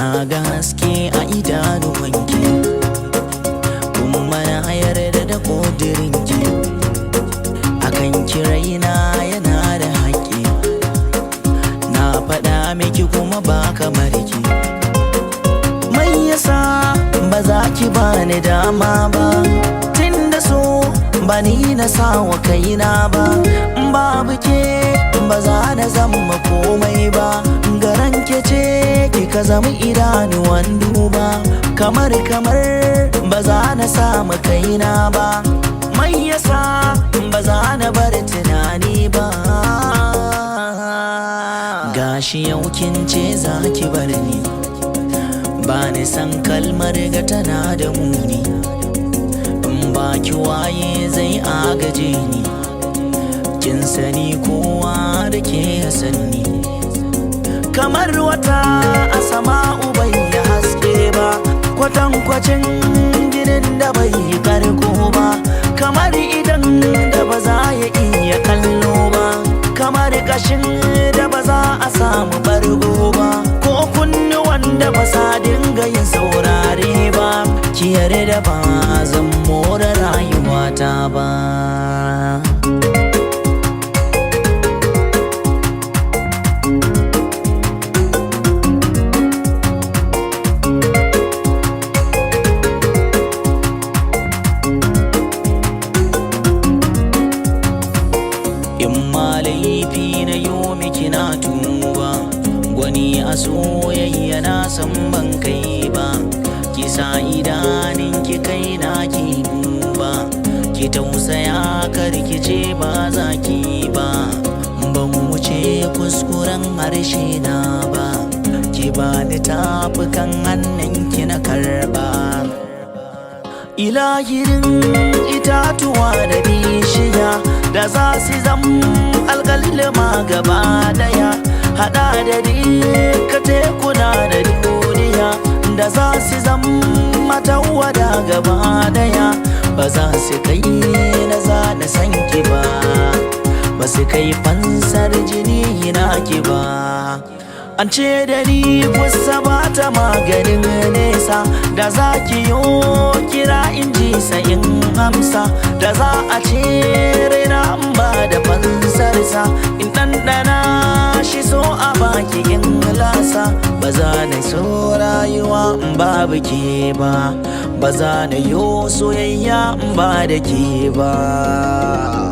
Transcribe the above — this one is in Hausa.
na ga haske a idanuwanki, kuma na yarda da ƙudurinki. Akan ki raina yana da haƙƙi, na faɗa miki kuma ba kamar ki. Mai yasa ba za ki bani dama ba, tunda so ba ni na sawa kaina ba. Babu ke ba za na zama komai ba, garan ke ce kika zama idanuwan duba. Kamar ba za na samu kaina ba, mai yasa ba za na bar tunani ba. Gashi yau kin ce za ki bar ni, ba ni san kalmar ga tana da muni. In ba ki waye zai agaje ni, kin sani kowa da ke ya sani. Kamar wata a sama'u bai yi haske ba, kwatankwacin ginin da bai yi karko ba. Kamar idan da ba za ya iya kallo ba, kamar kashin da ba za a samu bargo ba, ko kunnuwan da ba sa dinga yin saurare ba. Ki yarda ba zan more rayuwata ba. In ma laifi na yo miki na tuba, gwani a soyayya na san ban kai ba. Ki sa idanin ki kai na ki duba, ki tausaya kar ki ce ba za ki ba. Ban wuce kuskuren harshe na ba, ki bani tafukan hannun ki na karba. Ilahirin itatuwa da bishiya da za su zam alƙalima gaba daya, hada da duka tekuna da duniya da za su zam matawada gaba daya. Ba za su kai na zana san ki ba, ba su kai fansar jini na ki ba. An ce da ni kusa ba ta maganin nesa, da za ki yo kira in ji sayin amsa. Da za a ce raina in ba da fansarsa, in ɗanɗana shi so a baki in lasa. Ba za na so rayuwa in babu ke ba, ba za na yo soyayya in ba da ke ba.